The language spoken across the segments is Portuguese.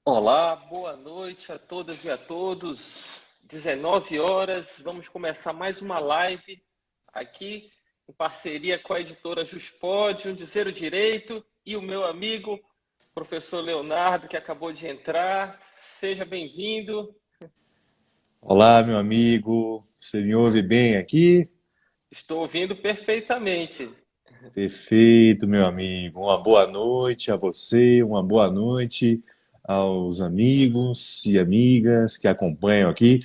Olá, boa noite a todas e a todos. 19 horas, vamos começar mais uma live aqui em parceria com a editora Juspod, Dizer o Direito e o meu amigo, professor Leonardo, que acabou de entrar. Seja bem-vindo. Olá, meu amigo. Você me ouve bem aqui? Estou ouvindo perfeitamente. Perfeito, meu amigo. Uma boa noite a você, uma boa noite aos amigos e amigas que acompanham aqui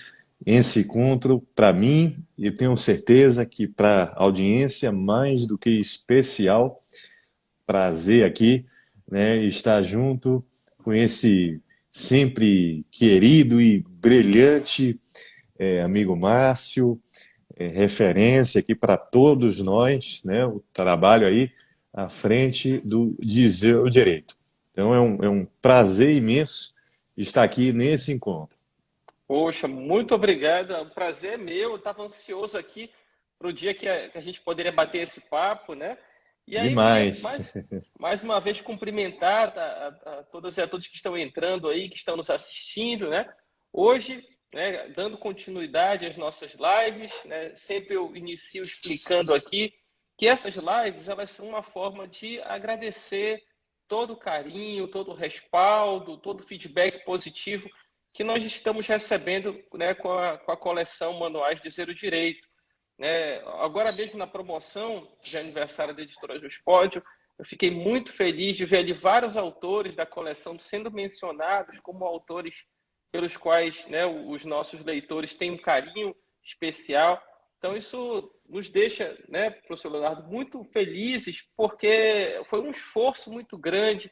esse encontro. Para mim, e tenho certeza que para a audiência, mais do que especial, prazer aqui, né, estar junto com esse sempre querido e brilhante amigo Márcio. Referência aqui para todos nós, né? O trabalho aí à frente do Dizer o Direito. Então é um prazer imenso estar aqui nesse encontro. Poxa, muito obrigado. O prazer é meu. Eu estava ansioso aqui para o dia que a gente poderia bater esse papo, né? E aí eu queria Demais. mais uma vez cumprimentar a todas e a todos que estão entrando aí, que estão nos assistindo, né? Hoje, né, dando continuidade às nossas lives, né? Sempre eu inicio explicando aqui que essas lives elas são uma forma de agradecer todo o carinho, todo o respaldo, todo o feedback positivo que nós estamos recebendo, né, com a coleção Manuais de Zero Direito. Né? Agora mesmo na promoção de aniversário da editora Juspódio, eu fiquei muito feliz de ver ali vários autores da coleção sendo mencionados como autores pelos quais, né, os nossos leitores têm um carinho especial. Então isso nos deixa, né, professor Leonardo, muito felizes, porque foi um esforço muito grande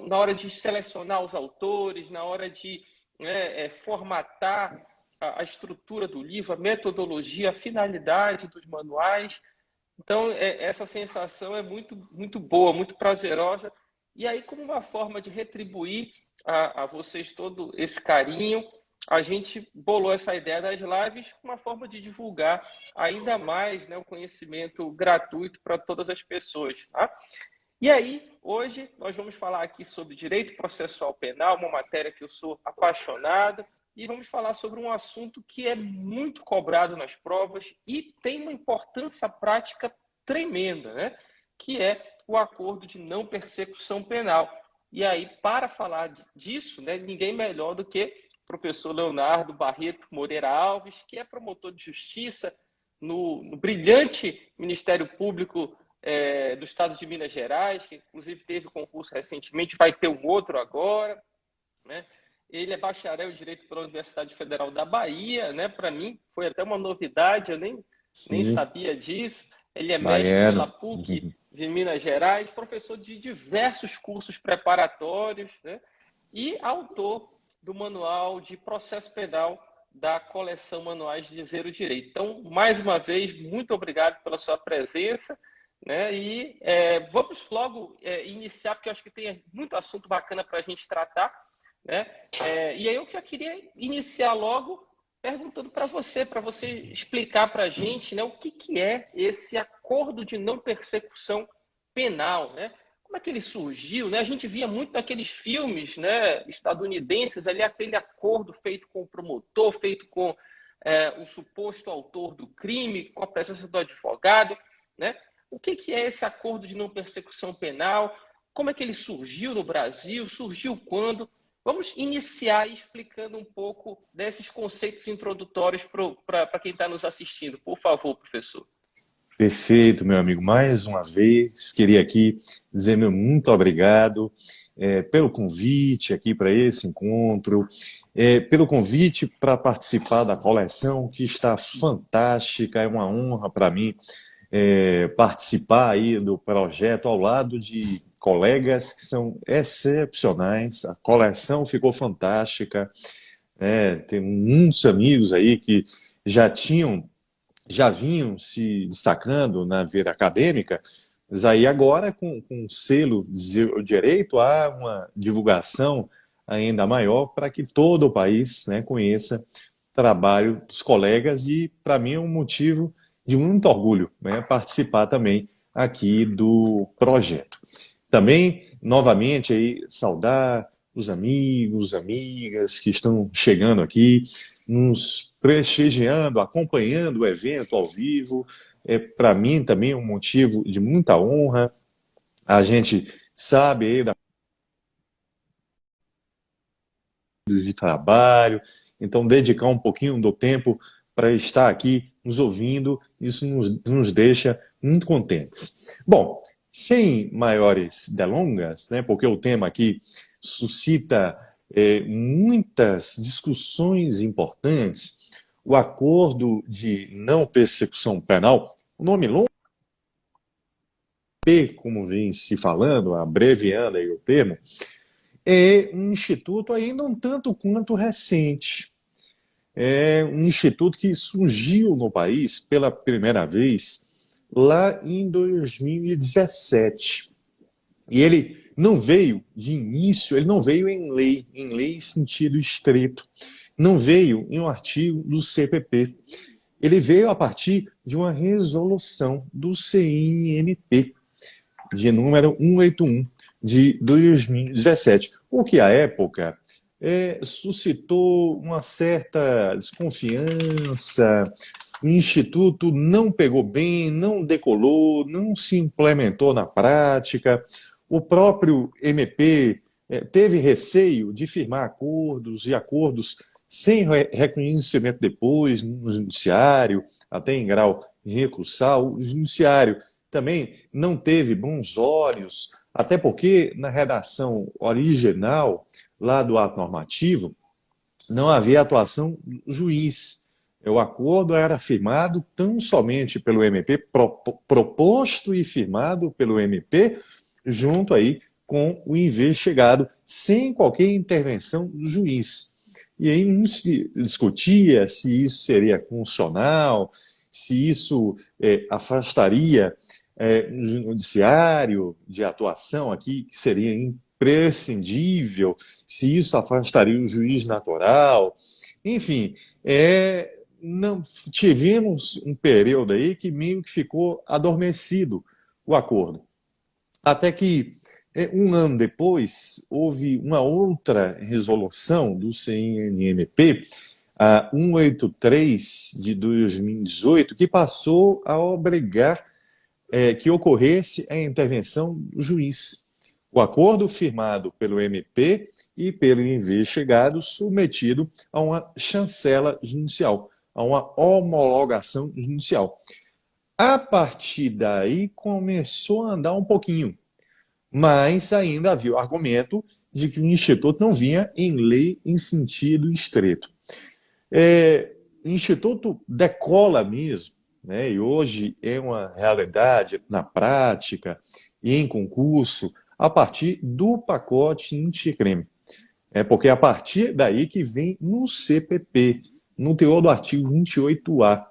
na hora de selecionar os autores, na hora de, né, formatar a estrutura do livro, a metodologia, a finalidade dos manuais. Então, essa sensação é muito boa, muito prazerosa. E aí, como uma forma de retribuir a vocês todo esse carinho, a gente bolou essa ideia das lives, uma forma de divulgar ainda mais, né, o conhecimento gratuito para todas as pessoas. Tá? E aí, hoje, nós vamos falar aqui sobre direito processual penal, uma matéria que eu sou apaixonado, e vamos falar sobre um assunto que é muito cobrado nas provas e tem uma importância prática tremenda, né? Que é o acordo de não persecução penal. E aí, para falar disso, né, ninguém melhor do que o professor Leonardo Barreto Moreira Alves, que é promotor de justiça no brilhante Ministério Público do Estado de Minas Gerais, que inclusive teve concurso recentemente, vai ter um outro agora, né? Ele é bacharel em Direito pela Universidade Federal da Bahia, né? Para mim foi até uma novidade, eu nem Sim, sabia disso. Ele é mestre pela baiano. PUC de Minas Gerais, professor de diversos cursos preparatórios, né? E autor do Manual de Processo Penal da coleção Manuais de Zero Direito. Então, mais uma vez, muito obrigado pela sua presença. Né? E vamos logo iniciar, porque eu acho que tem muito assunto bacana para a gente tratar. Né? E aí eu já queria iniciar logo perguntando para você explicar para a gente, né, o que é esse acordo de não persecução penal, né? Como é que ele surgiu, né? A gente via muito naqueles filmes, né, estadunidenses ali aquele acordo feito com o promotor, feito com o suposto autor do crime, com a presença do advogado, né? O que é esse acordo de não persecução penal? Como é que ele surgiu no Brasil? Surgiu quando? Vamos iniciar explicando um pouco desses conceitos introdutórios para quem está nos assistindo. Por favor, professor. Perfeito, meu amigo. Mais uma vez, queria aqui dizer meu muito obrigado pelo convite aqui para esse encontro, pelo convite para participar da coleção que está fantástica. É uma honra para mim participar aí do projeto ao lado de colegas que são excepcionais. A coleção ficou fantástica. Tem muitos amigos aí que já tinham já vinham se destacando na vida acadêmica, mas aí agora com o selo de direito há uma divulgação ainda maior para que todo o país, né, conheça o trabalho dos colegas e para mim é um motivo de muito orgulho, né, participar também aqui do projeto. Também, novamente, aí, saudar os amigos, amigas que estão chegando aqui, nos prestigiando, acompanhando o evento ao vivo. É, para mim também um motivo de muita honra. A gente sabe aí da de trabalho, então dedicar um pouquinho do tempo para estar aqui nos ouvindo, isso nos deixa muito contentes. Bom, sem maiores delongas, né, porque o tema aqui suscita muitas discussões importantes, o acordo de não persecução penal, o nome longo, como vem se falando, abreviando aí o termo, é um instituto ainda um tanto quanto recente. É um instituto que surgiu no país pela primeira vez lá em 2017. E ele não veio de início, ele não veio em lei em sentido estreito, não veio em um artigo do CPP. Ele veio a partir de uma resolução do CNMP, de número 181, de 2017, o que à época suscitou uma certa desconfiança. O Instituto não pegou bem, não decolou, não se implementou na prática. O próprio MP teve receio de firmar acordos e acordos sem reconhecimento depois no judiciário, até em grau recursal. O judiciário também não teve bons olhos, até porque na redação original lá do ato normativo não havia atuação do juiz. O acordo era firmado tão somente pelo MP, proposto e firmado pelo MP, junto aí com o investigado, sem qualquer intervenção do juiz. E aí não se discutia se isso seria constitucional, se isso afastaria o judiciário de atuação aqui, que seria imprescindível, se isso afastaria o juiz natural. Enfim, não, tivemos um período aí que meio que ficou adormecido o acordo. Até que, um ano depois, houve uma outra resolução do CNMP, a 183 de 2018, que passou a obrigar que ocorresse a intervenção do juiz. O acordo firmado pelo MP e pelo investigado submetido a uma chancela judicial, a uma homologação judicial. A partir daí começou a andar um pouquinho, mas ainda havia o argumento de que o Instituto não vinha em lei em sentido estreito. O Instituto decola mesmo, né, e hoje é uma realidade na prática e em concurso, a partir do pacote anticrime. Porque é a partir daí que vem no CPP, no teor do artigo 28A,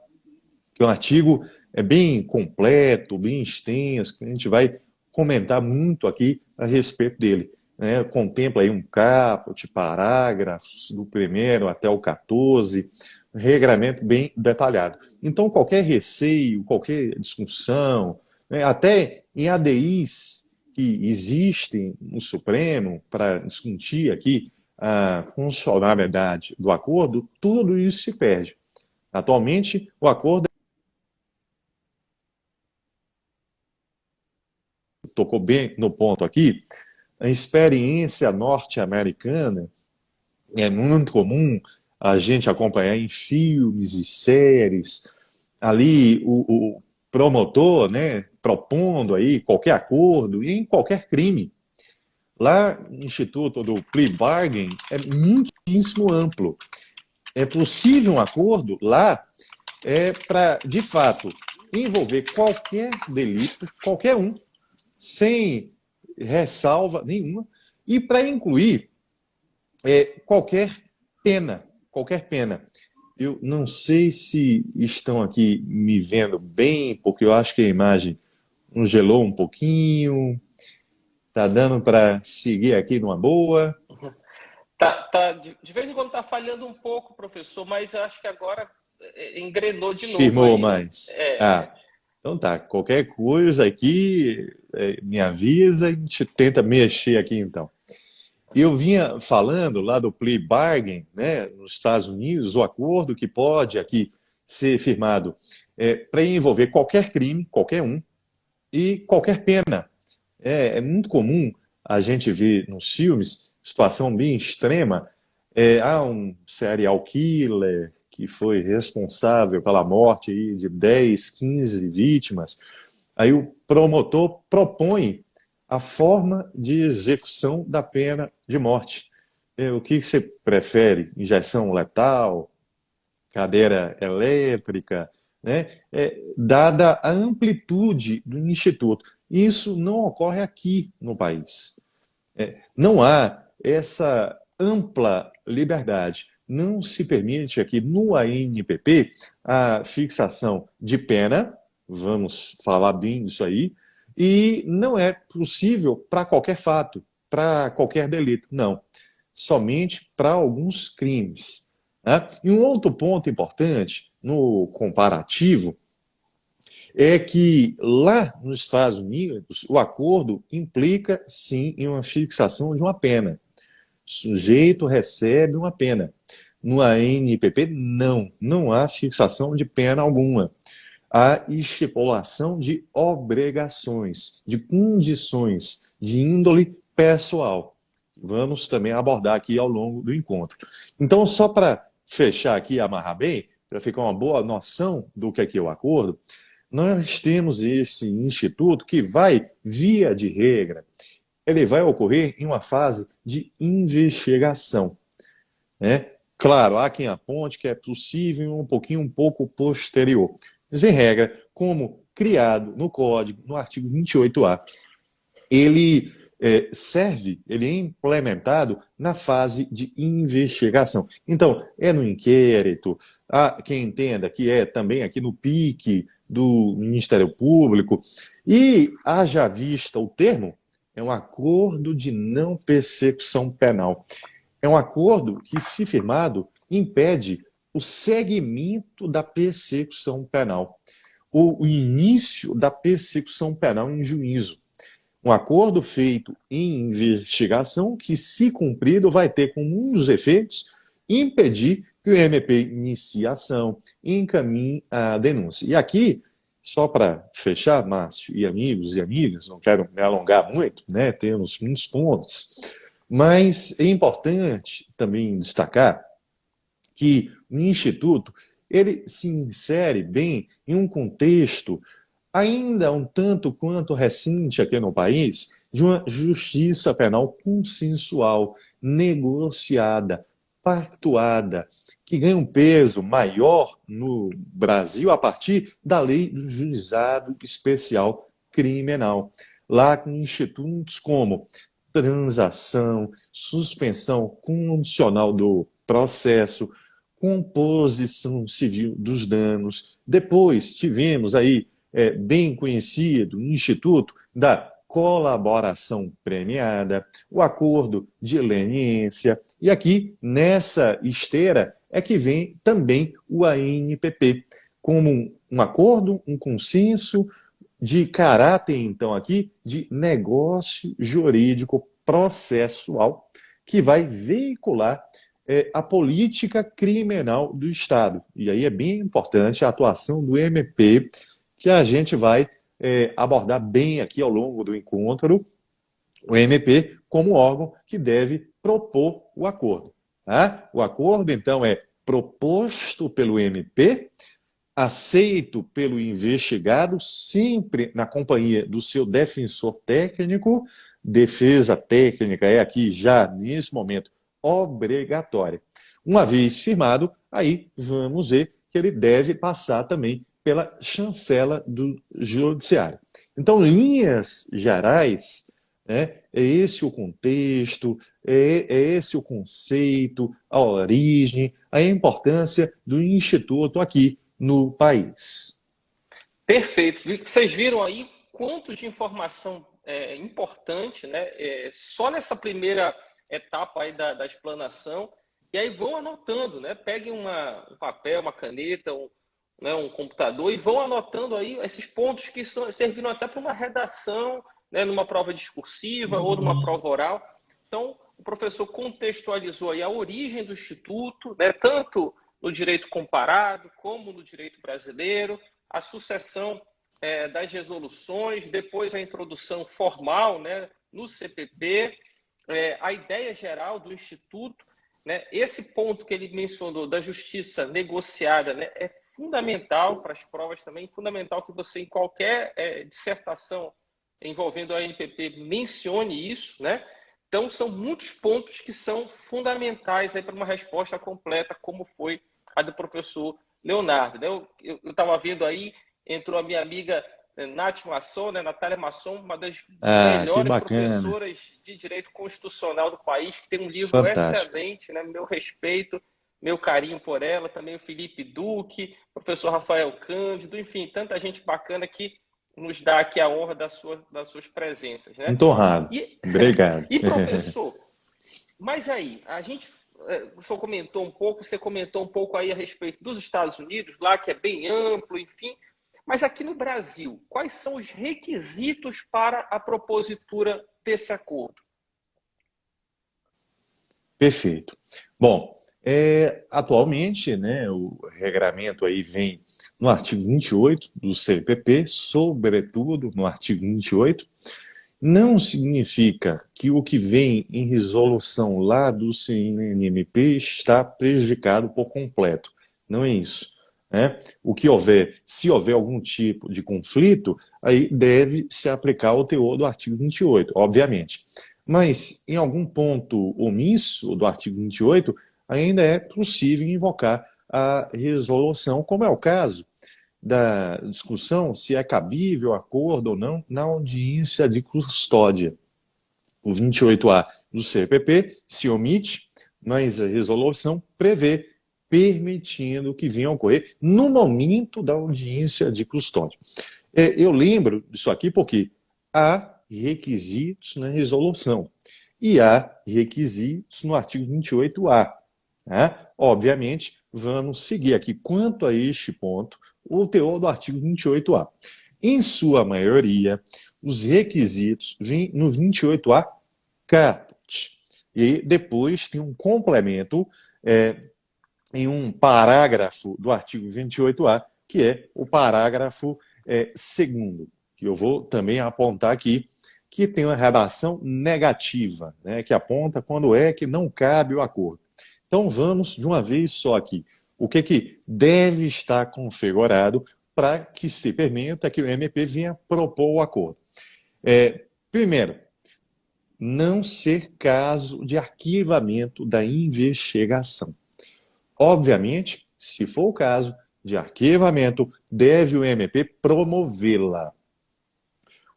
que é um artigo bem completo, bem extenso, que a gente vai comentar muito aqui a respeito dele. Né? Contempla aí um caput, parágrafos do primeiro até o 14, um regramento bem detalhado. Então, qualquer receio, qualquer discussão, né, até em ADIs que existem no Supremo para discutir aqui a constitucionalidade do acordo, tudo isso se perde. Atualmente, o acordo tocou bem no ponto aqui, a experiência norte-americana é muito comum a gente acompanhar em filmes e séries, ali o promotor, né, propondo aí qualquer acordo em qualquer crime. Lá no Instituto do Plea Bargain é muitíssimo amplo. É possível um acordo lá para, de fato, envolver qualquer delito, qualquer um, sem ressalva nenhuma, e para incluir qualquer pena, qualquer pena. Eu não sei se estão aqui me vendo bem, porque eu acho que a imagem congelou um pouquinho. Tá dando para seguir aqui numa boa? De vez em quando está falhando um pouco, professor, mas eu acho que agora engrenou de novo Firmou aí. mais. Então tá. Qualquer coisa aqui, me avisa, a gente tenta mexer aqui então. Eu vinha falando lá do plea bargain, né, nos Estados Unidos, o acordo que pode aqui ser firmado para envolver qualquer crime, qualquer um, e qualquer pena. É muito comum a gente ver nos filmes situação bem extrema. Há um serial killer que foi responsável pela morte aí de 10, 15 vítimas. Aí o promotor propõe a forma de execução da pena de morte. O que você prefere? Injeção letal, cadeira elétrica, né? Dada a amplitude do Instituto. Isso não ocorre aqui no país. Não há essa ampla liberdade. Não se permite aqui no ANPP a fixação de pena, vamos falar bem disso aí, e não é possível para qualquer fato, para qualquer delito, não. Somente para alguns crimes. Né? E um outro ponto importante no comparativo é que lá nos Estados Unidos o acordo implica sim em uma fixação de uma pena. O sujeito recebe uma pena. No ANPP, não há fixação de pena alguma. Há estipulação de obrigações, de condições de índole pessoal. Vamos também abordar aqui ao longo do encontro. Então, só para fechar aqui e amarrar bem, para ficar uma boa noção do que é o acordo, nós temos esse instituto que vai, via de regra, ele vai ocorrer em uma fase de investigação. Né? Claro, há quem aponte que é possível um pouco posterior. Mas, em regra, como criado no Código, no artigo 28A, ele ele é implementado na fase de investigação. Então, é no inquérito, há quem entenda que é também aqui no PIC do Ministério Público, e haja vista o termo, é um acordo de não persecução penal. É um acordo que, se firmado, impede o segmento da persecução penal, o início da persecução penal em juízo. Um acordo feito em investigação que, se cumprido, vai ter como um dos efeitos impedir que o MP inicie a ação e encaminhe a denúncia. E aqui, só para fechar, Márcio e amigos e amigas, não quero me alongar muito, né? Temos muitos pontos, mas é importante também destacar que o Instituto ele se insere bem em um contexto ainda um tanto quanto recente aqui no país, de uma justiça penal consensual, negociada, pactuada, que ganha um peso maior no Brasil a partir da lei do juizado especial criminal. Lá com institutos como transação, suspensão condicional do processo, composição civil dos danos. Depois tivemos aí bem conhecido, no Instituto da Colaboração Premiada, o Acordo de Leniência, e aqui, nessa esteira, é que vem também o ANPP, como um acordo, um consenso de caráter, então, aqui, de negócio jurídico processual, que vai veicular a política criminal do Estado. E aí é bem importante a atuação do MP, que a gente vai abordar bem aqui ao longo do encontro, o MP como órgão que deve propor o acordo. Tá? O acordo, então, é proposto pelo MP, aceito pelo investigado, sempre na companhia do seu defensor técnico. Defesa técnica é aqui já, nesse momento, obrigatória. Uma vez firmado, aí vamos ver que ele deve passar também pela chancela do judiciário. Então, linhas gerais, né, é esse o contexto, é esse o conceito, a origem, a importância do Instituto aqui no país. Perfeito. Vocês viram aí quanto de informação importante, né? Só nessa primeira etapa aí da explanação, e aí vão anotando, né? Peguem um papel, uma caneta, um computador e vão anotando aí esses pontos que serviram até para uma redação, né? Numa prova discursiva ou numa prova oral. Então, o professor contextualizou aí a origem do Instituto, né, tanto no direito comparado como no direito brasileiro, a sucessão das resoluções, depois a introdução formal, né, no CPP, a ideia geral do Instituto, né, esse ponto que ele mencionou da justiça negociada, né, é fundamental para as provas também, fundamental que você, em qualquer dissertação envolvendo a ANPP, mencione isso, né? Então, são muitos pontos que são fundamentais para uma resposta completa, como foi a do professor Leonardo. Né? Eu estava vendo aí, entrou a minha amiga Nath Masson, né? Natália Masson, uma das Que melhores bacana. professoras de direito constitucional do país, que tem um livro Fantástico. excelente, né? Meu respeito, meu carinho por ela, também o Felipe Duque, professor Rafael Cândido, enfim, tanta gente bacana que nos dá aqui a honra das suas presenças, né? Muito honrado. E, Obrigado. e professor, mas aí, o senhor comentou um pouco, você comentou um pouco aí a respeito dos Estados Unidos, lá que é bem amplo, enfim, mas aqui no Brasil, quais são os requisitos para a propositura desse acordo? Perfeito. Bom, atualmente, né, o regramento aí vem no artigo 28 do CPP, sobretudo no artigo 28. Não significa que o que vem em resolução lá do CNMP está prejudicado por completo. Não é isso. Né? O que houver, se houver algum tipo de conflito, aí deve se aplicar o teor do artigo 28, obviamente. Mas, em algum ponto omisso do artigo 28, ainda é possível invocar a resolução, como é o caso da discussão se é cabível acordo ou não na audiência de custódia. O 28A do CPP se omite, mas a resolução prevê permitindo que venha a ocorrer no momento da audiência de custódia. Eu lembro disso aqui porque há requisitos na resolução e há requisitos no artigo 28A. Né? Obviamente, vamos seguir aqui quanto a este ponto o teor do artigo 28A. Em sua maioria, os requisitos vêm no 28A caput. E depois tem um complemento em um parágrafo do artigo 28A, que é o parágrafo segundo, que eu vou também apontar aqui, que tem uma redação negativa, né, que aponta quando é que não cabe o acordo. Então vamos de uma vez só aqui. O que deve estar configurado para que se permita que o MP venha propor o acordo? Primeiro, não ser caso de arquivamento da investigação. Obviamente, se for o caso de arquivamento, deve o MP promovê-la.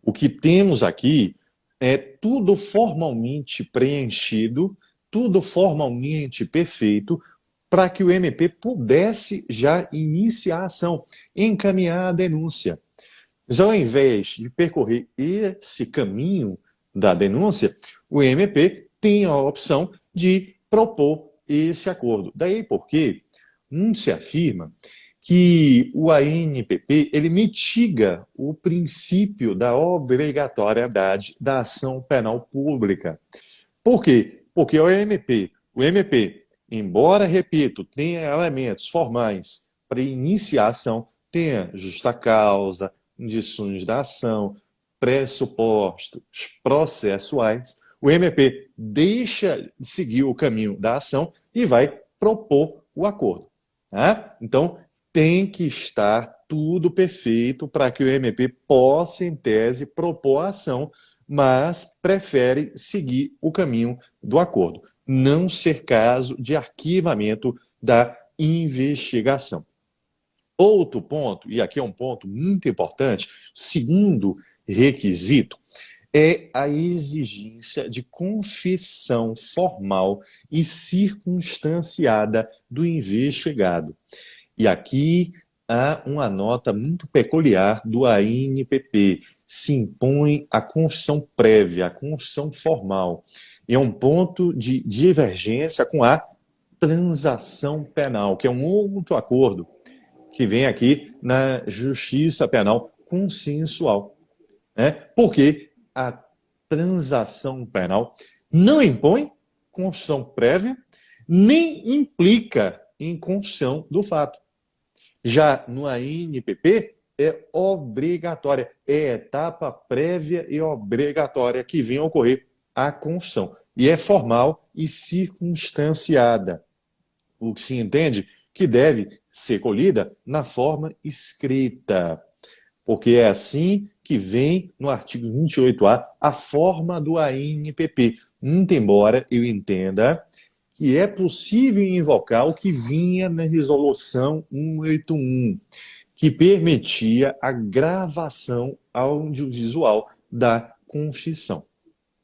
O que temos aqui é tudo formalmente preenchido, tudo formalmente perfeito, para que o MP pudesse já iniciar a ação, encaminhar a denúncia. Mas ao invés de percorrer esse caminho da denúncia, o MP tem a opção de propor esse acordo. Daí porque muito se afirma que o ANPP ele mitiga o princípio da obrigatoriedade da ação penal pública. Por quê? Porque o MP, embora, repito, tenha elementos formais para iniciar a ação, tenha justa causa, condições da ação, pressupostos processuais, o MP deixa de seguir o caminho da ação e vai propor o acordo. Tá? Então, tem que estar tudo perfeito para que o MP possa, em tese, propor a ação, mas prefere seguir o caminho do acordo, não ser caso de arquivamento da investigação. Outro ponto, e aqui é um ponto muito importante, segundo requisito, é a exigência de confissão formal e circunstanciada do investigado. E aqui há uma nota muito peculiar do ANPP. Se impõe a confissão prévia, a confissão formal. E é um ponto de divergência com a transação penal, que é um outro acordo que vem aqui na justiça penal consensual. Né? Porque a transação penal não impõe confissão prévia, nem implica em confissão do fato. Já no ANPP, é obrigatória, é etapa prévia e obrigatória que vem a ocorrer a confissão. E é formal e circunstanciada, o que se entende que deve ser colhida na forma escrita, porque é assim que vem no artigo 28A a forma do ANPP, muito embora eu entenda que é possível invocar o que vinha na resolução 181, que permitia a gravação audiovisual da confissão.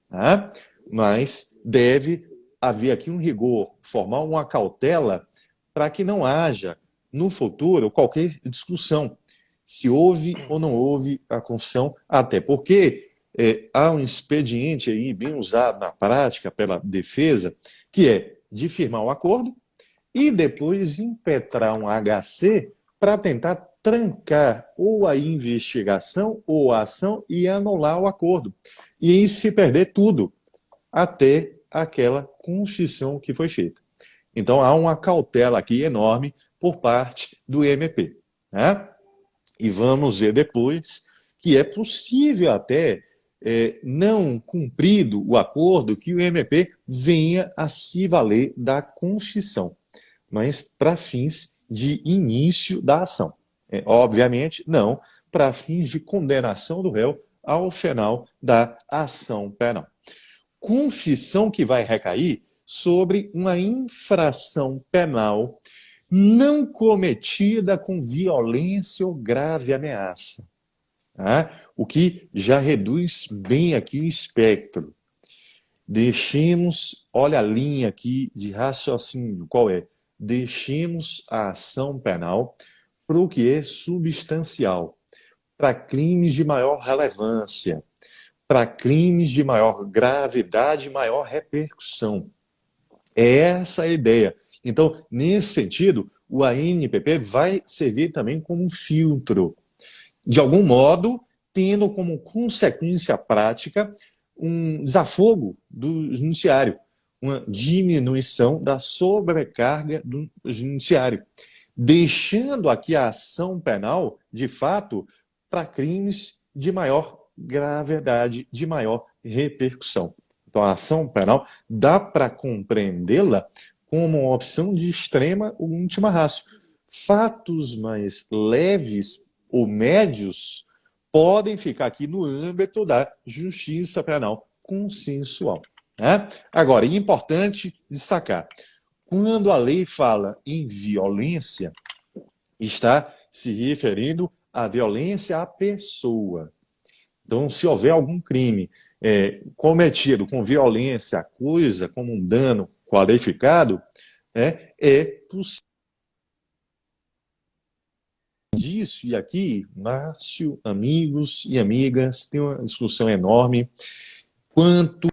Tá? Mas deve haver aqui um rigor formal, uma cautela, para que não haja, no futuro, qualquer discussão se houve ou não houve a confissão, até porque há um expediente aí bem usado na prática pela defesa, que é de firmar o acordo e depois impetrar um HC para tentar trancar ou a investigação ou a ação e anular o acordo. E aí se perder tudo, até aquela confissão que foi feita. Então há uma cautela aqui enorme por parte do MP. Né? E vamos ver depois que é possível até, não cumprido o acordo, que o MP venha a se valer da confissão, mas para fins de início da ação. Obviamente, não para fins de condenação do réu ao final da ação penal. Confissão que vai recair sobre uma infração penal não cometida com violência ou grave ameaça. Tá? O que já reduz bem aqui o espectro. Deixemos, olha a linha aqui de raciocínio, qual é? Deixemos a ação penal para o que é substancial, para crimes de maior relevância, para crimes de maior gravidade e maior repercussão. É essa a ideia. Então, nesse sentido, o ANPP vai servir também como um filtro. De algum modo, tendo como consequência prática um desafogo do judiciário, uma diminuição da sobrecarga do judiciário, deixando aqui a ação penal, de fato, para crimes de maior gravidade, de maior repercussão. Então, a ação penal dá para compreendê-la como uma opção de extrema ou última ratio. Fatos mais leves ou médios podem ficar aqui no âmbito da justiça penal consensual. Né? Agora, é importante destacar, quando a lei fala em violência, está se referindo à violência à pessoa. Então, se houver algum crime cometido com violência à coisa, como um dano qualificado, é possível disso. E aqui, Márcio, amigos e amigas, tem uma discussão enorme quanto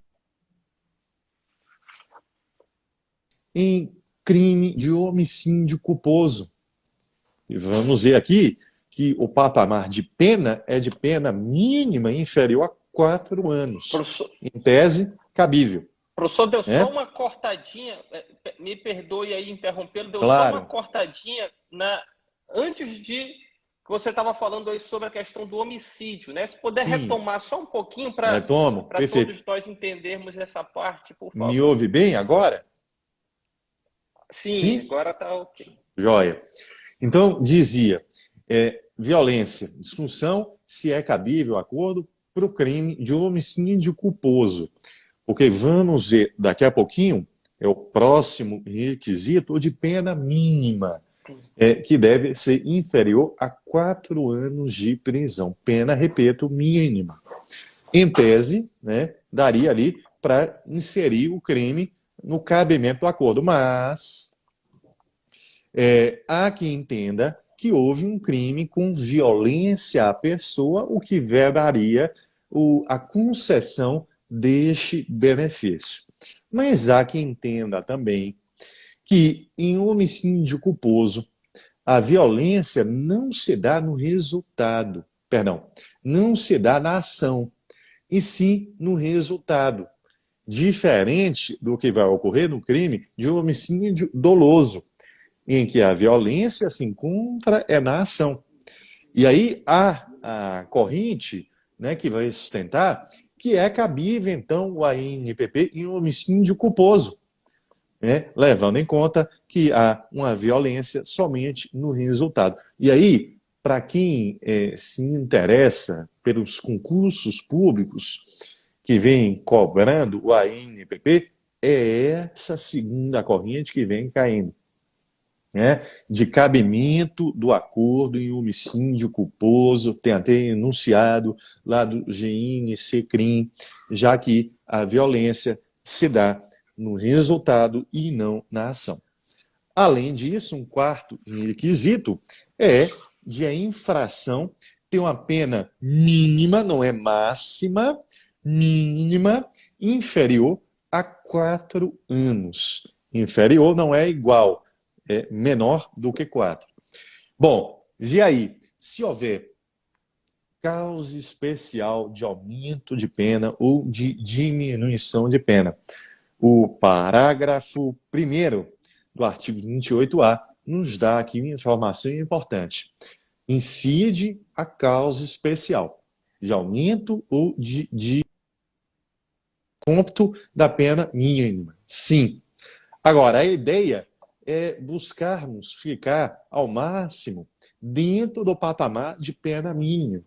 em crime de homicídio culposo. E vamos ver aqui que o patamar de pena é de pena mínima inferior a 4 anos. Professor, em tese, cabível. professor, deu só uma cortadinha, me perdoe aí interrompê-lo, deu só uma cortadinha antes de que você estava falando aí sobre a questão do homicídio, né? Se puder retomar só um pouquinho para todos nós entendermos essa parte, por favor. Me ouve bem agora? Sim? Agora está ok. Joia. Então, dizia, violência, disfunção, se é cabível acordo para o crime de homicídio culposo. Porque vamos ver daqui a pouquinho, é o próximo requisito de pena mínima, que deve ser inferior a 4 anos de prisão. Pena, repito, mínima. Em tese, daria ali para inserir o crime no cabimento do acordo. Mas há quem entenda que houve um crime com violência à pessoa, o que vedaria a concessão deste benefício. Mas há quem entenda também que em homicídio culposo a violência não se dá no resultado, não se dá na ação, e sim no resultado. diferente do que vai ocorrer no crime de homicídio doloso, em que a violência se encontra na ação. E aí há a corrente, né, que vai sustentar que é cabível, então, o ANPP em homicídio culposo, né, levando em conta que há uma violência somente no resultado. E aí, para quem se interessa pelos concursos públicos que vem cobrando o ANPP, é essa segunda corrente que vem caindo, né, de cabimento do acordo em homicídio culposo, tem até enunciado lá do GNC-CRIM, já que a violência se dá no resultado e não na ação. Além disso, um quarto requisito é de a infração ter uma pena mínima, não é máxima, mínima, inferior a 4 anos. Inferior não é igual, é menor do que 4. Bom, e aí, se houver causa especial de aumento de pena ou de diminuição de pena, o parágrafo 1º do artigo 28A nos dá aqui uma informação importante. Incide a causa especial de aumento ou de cômputo da pena mínima. Sim. Agora, a ideia é buscarmos ficar ao máximo dentro do patamar de pena mínima.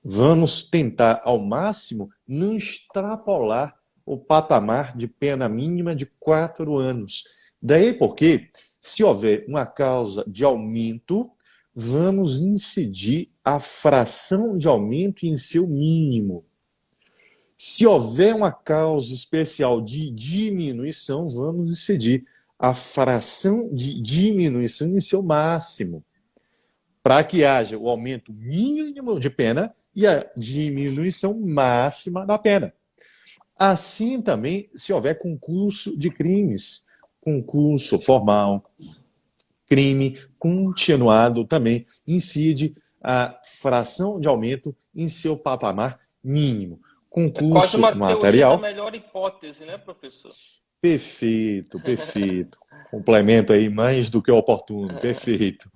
Vamos tentar ao máximo não extrapolar o patamar de pena mínima de 4 anos. Daí porque, se houver uma causa de aumento, vamos incidir a fração de aumento em seu mínimo. Se houver uma causa especial de diminuição, vamos incidir a fração de diminuição em seu máximo, para que haja o aumento mínimo de pena e a diminuição máxima da pena. Assim também, se houver concurso de crimes, concurso formal, crime continuado também incide a fração de aumento em seu patamar mínimo. É quase Concurso uma teoria da material, melhor hipótese, né, professor? perfeito, perfeito. Complemento aí mais do que oportuno, perfeito.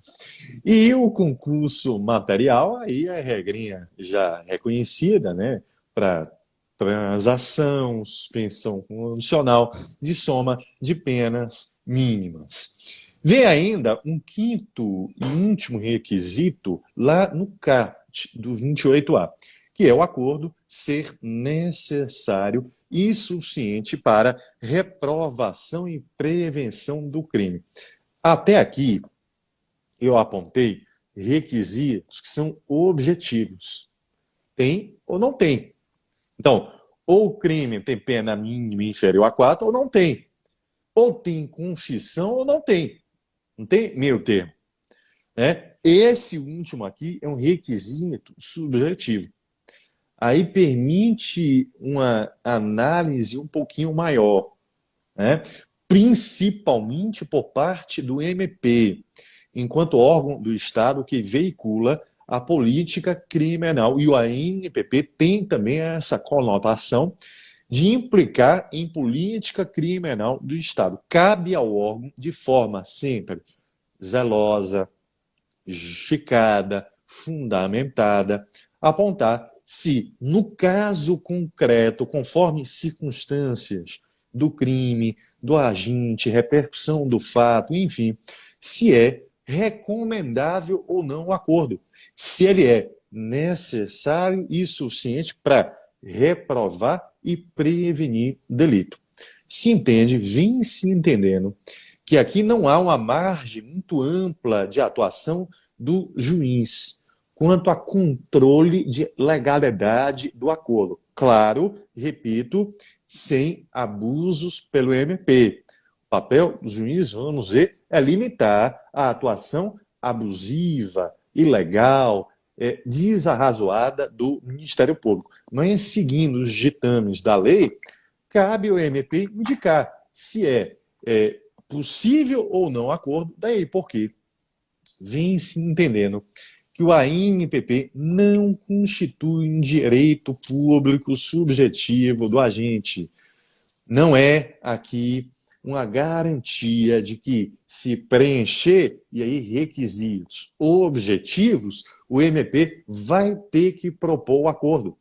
E o concurso material, aí é regrinha já reconhecida, né, para transação, suspensão condicional de soma de penas mínimas. Vem ainda um quinto e último requisito lá no CAT do 28A, que é o acordo ser necessário e suficiente para reprovação e prevenção do crime. Até aqui, eu apontei requisitos que são objetivos. Tem ou não tem. Então, ou o crime tem pena mínima inferior a 4, ou não tem. Ou tem confissão ou não tem. Não tem meio termo. Né? Esse último aqui é um requisito subjetivo. Aí permite uma análise um pouquinho maior, né? Principalmente por parte do MP, enquanto órgão do Estado que veicula a política criminal. E o ANPP tem também essa conotação de implicar em política criminal do Estado. Cabe ao órgão, de forma sempre zelosa, justificada, fundamentada, apontar se, no caso concreto, conforme circunstâncias do crime, do agente, repercussão do fato, enfim, se é recomendável ou não o acordo, se ele é necessário e suficiente para reprovar e prevenir delito. Se entende, vem se entendendo, que aqui não há uma margem muito ampla de atuação do juiz quanto a controle de legalidade do acordo. Claro, repito, sem abusos pelo MP. O papel do juiz, vamos ver, é limitar a atuação abusiva, ilegal, desarrazoada do Ministério Público. Mas, seguindo os ditames da lei, cabe ao MP indicar se é possível ou não acordo, daí porque vem se entendendo que o ANPP não constitui um direito público subjetivo do agente. Não é aqui uma garantia de que, se preencher e aí requisitos objetivos, o MP vai ter que propor o acordo.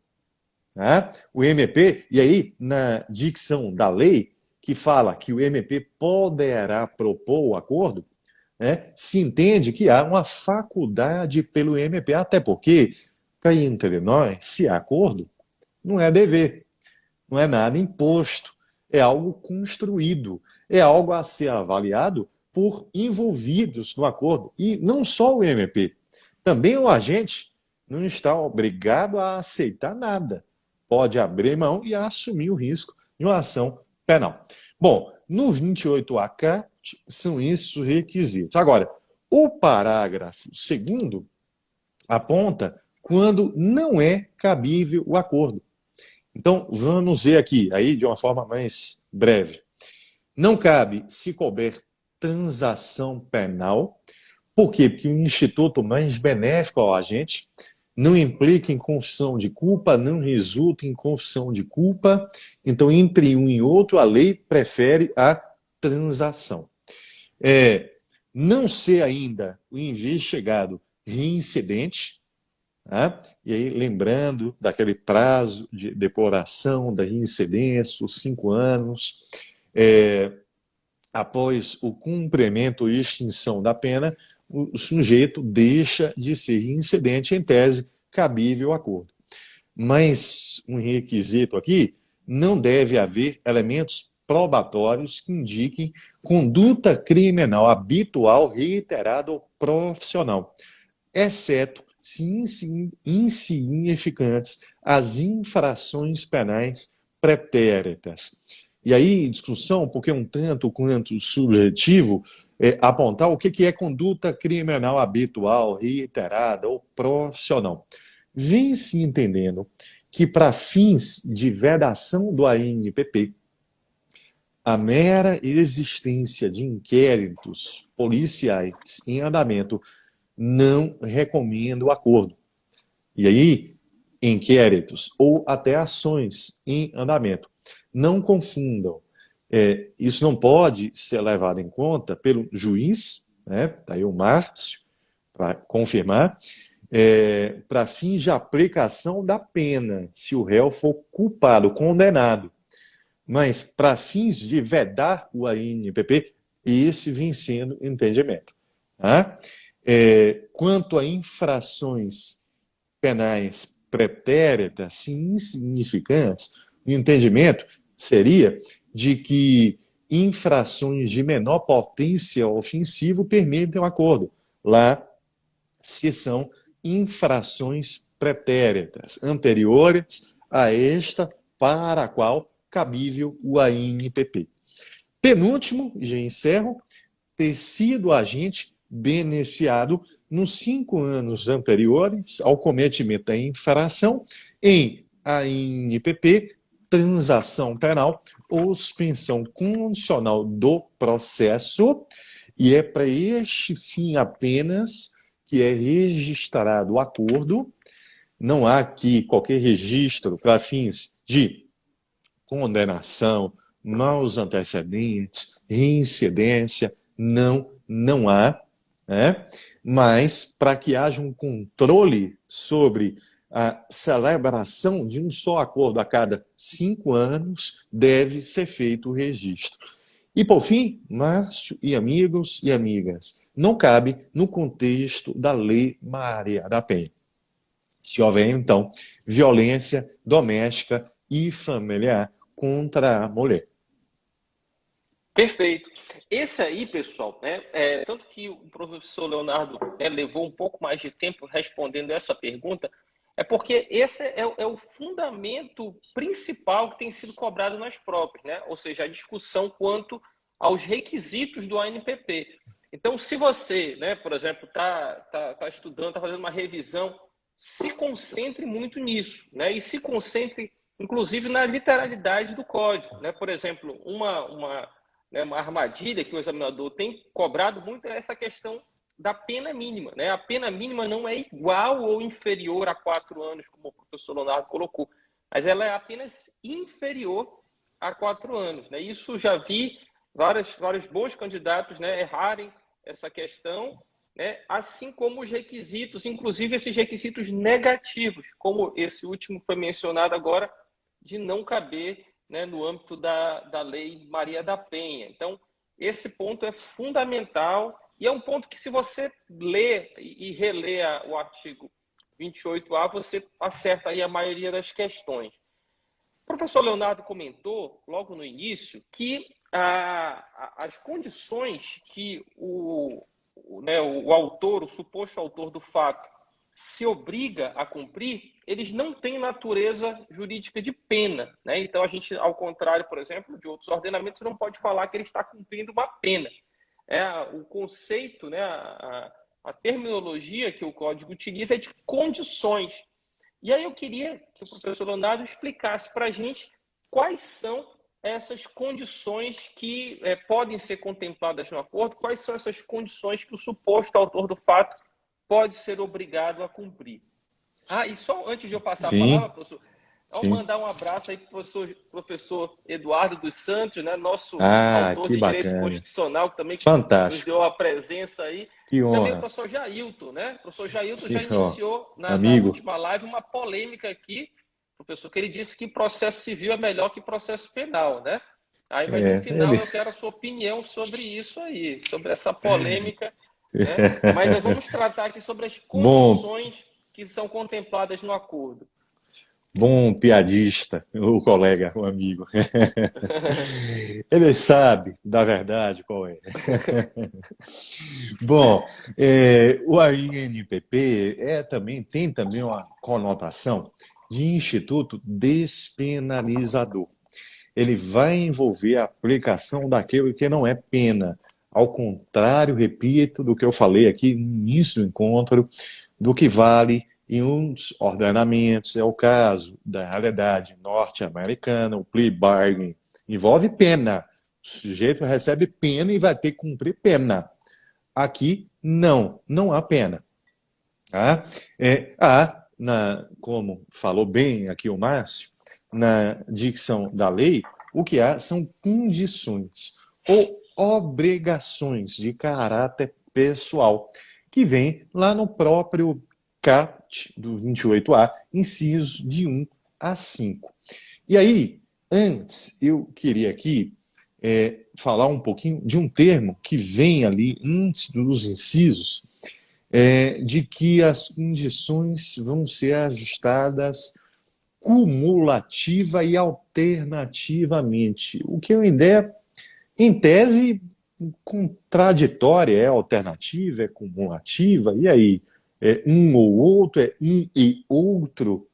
Né? O MP, e aí na dicção da lei, que fala que o MP poderá propor o acordo, né, se entende que há uma faculdade pelo MP, até porque, cá entre nós, se há acordo, não é dever, não é nada imposto, é algo construído, é algo a ser avaliado por envolvidos no acordo. E não só o MP, também o agente não está obrigado a aceitar nada. Pode abrir mão e assumir o risco de uma ação penal. Bom, no 28AK são esses os requisitos. Agora, o parágrafo 2º aponta quando não é cabível o acordo. Então, vamos ver aqui, aí de uma forma mais breve. Não cabe se couber transação penal. Por quê? Porque o instituto mais benéfico ao agente não implica em confissão de culpa, não resulta em confissão de culpa. Então, entre um e outro, a lei prefere a transação. Não ser ainda o investigado reincidente, né? E aí, lembrando daquele prazo de depuração da reincidência, os 5 anos, após o cumprimento e extinção da pena, o sujeito deixa de ser reincidente, em tese, cabível acordo. Mas um requisito aqui, não deve haver elementos probatórios que indiquem conduta criminal habitual, reiterada ou profissional, exceto se insignificantes as infrações penais pretéritas. E aí, discussão, porque um tanto quanto subjetivo, apontar o que é conduta criminal habitual, reiterada ou profissional. Vem se entendendo que, para fins de vedação do ANPP, a mera existência de inquéritos policiais em andamento não recomenda o acordo. E aí, inquéritos ou até ações em andamento. Não confundam. Isso não pode ser levado em conta pelo juiz, né? Está aí o Márcio, para confirmar, para fins de aplicação da pena, se o réu for culpado, condenado. Mas para fins de vedar o ANPP, esse vem sendo entendimento. Tá? Quanto a infrações penais pretéritas, insignificantes, o entendimento seria de que infrações de menor potência ofensiva permitem o acordo. Lá, se são infrações pretéritas, anteriores a esta, para a qual cabível o ANPP. Penúltimo, já encerro, ter sido agente beneficiado nos 5 anos anteriores ao cometimento da infração em ANPP, transação penal ou suspensão condicional do processo, e é para este fim apenas que é registrado o acordo. Não há aqui qualquer registro para fins de condenação, maus antecedentes, reincidência, não há, né? Mas para que haja um controle sobre a celebração de um só acordo a cada 5 anos, deve ser feito o registro. E, por fim, Márcio e amigos e amigas, não cabe no contexto da Lei Maria da Penha. Se houver, então, violência doméstica e familiar contra a mulher. Perfeito. Esse aí, pessoal, né, tanto que o professor Leonardo levou um pouco mais de tempo respondendo essa pergunta, é porque esse é o fundamento principal que tem sido cobrado nas próprias, né? Ou seja, a discussão quanto aos requisitos do ANPP. Então, se você, né, por exemplo, está estudando, está fazendo uma revisão, se concentre muito nisso, né? E se concentre, inclusive, na literalidade do código, né? Por exemplo, uma armadilha que o examinador tem cobrado muito é essa questão da pena mínima, né? A pena mínima não é igual ou inferior a 4 anos, como o professor Leonardo colocou, mas ela é apenas inferior a 4 anos. Né? Isso já vi vários bons candidatos, né, errarem essa questão, né, assim como os requisitos, inclusive esses requisitos negativos, como esse último foi mencionado agora, de não caber, né, no âmbito da Lei Maria da Penha. Então, esse ponto é fundamental e é um ponto que, se você lê e relê o artigo 28A, você acerta aí a maioria das questões. O professor Leonardo comentou, logo no início, que as condições que o autor, o suposto autor do fato, se obriga a cumprir, eles não têm natureza jurídica de pena. Né? Então, a gente, ao contrário, por exemplo, de outros ordenamentos, não pode falar que ele está cumprindo uma pena. O conceito, né, a terminologia que o Código utiliza é de condições. E aí eu queria que o professor Leonardo explicasse para a gente quais são essas condições que podem ser contempladas no acordo, quais são essas condições que o suposto autor do fato pode ser obrigado a cumprir. E só antes de eu passar a palavra, professor, mandar um abraço aí para o professor Eduardo dos Santos, né, nosso autor que de Direito bacana. Constitucional, que também nos deu a presença aí. Que honra. E também o professor Jailton, né? O professor Jailton já iniciou na última live uma polêmica aqui, professor, que ele disse que processo civil é melhor que processo penal, né? Mas no final eu quero a sua opinião sobre isso aí, sobre essa polêmica, né? Mas nós vamos tratar aqui sobre as condições que são contempladas no acordo. Bom piadista, o colega, o amigo. Ele sabe da verdade qual é. Bom, o ANPP tem também uma conotação de instituto despenalizador. Ele vai envolver a aplicação daquilo que não é pena. Ao contrário, repito, do que eu falei aqui no início do encontro, do que vale em uns ordenamentos. É o caso da realidade norte-americana, o plea bargain. Envolve pena. O sujeito recebe pena e vai ter que cumprir pena. Aqui, não há pena. Como falou bem aqui o Márcio, na dicção da lei, o que há são condições ou obrigações de caráter pessoal, que vem lá no próprio CAT do 28A, incisos de 1 a 5. E aí, antes, eu queria aqui falar um pouquinho de um termo que vem ali antes dos incisos, de que as condições vão ser ajustadas cumulativa e alternativamente. O que é uma ideia, em tese, contraditória. É alternativa, é cumulativa, e aí? É um ou outro, é um e outro?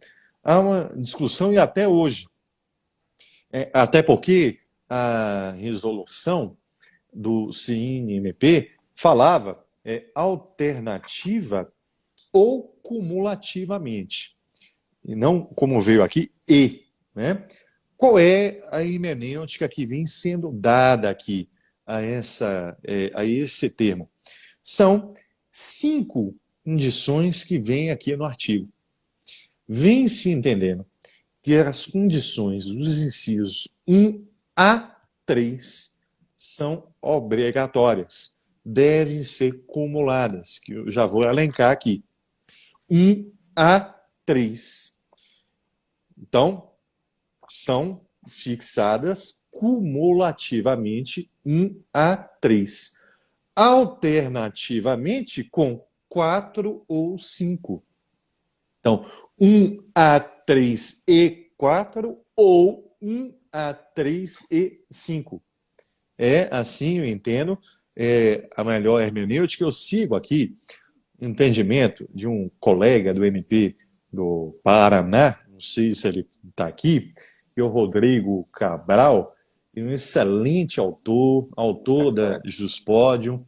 Há uma discussão, e até hoje. Até porque a resolução do CNMP falava alternativa ou cumulativamente. E não, como veio aqui, né? Qual é a hermenêutica que vem sendo dada aqui a esse termo? São 5 condições que vêm aqui no artigo. Vem se entendendo que as condições dos incisos 1 a 3 são obrigatórias, devem ser cumuladas, que eu já vou elencar aqui. 1 a 3. Então, são fixadas cumulativamente 1 a 3. Alternativamente com 4 ou 5. Então, 1 a 3 e 4 ou 1 a 3 e 5. Assim eu entendo, a melhor hermenêutica. Eu sigo aqui entendimento de um colega do MP do Paraná, não sei se ele está aqui, que é o Rodrigo Cabral, um excelente autor da Juspodium,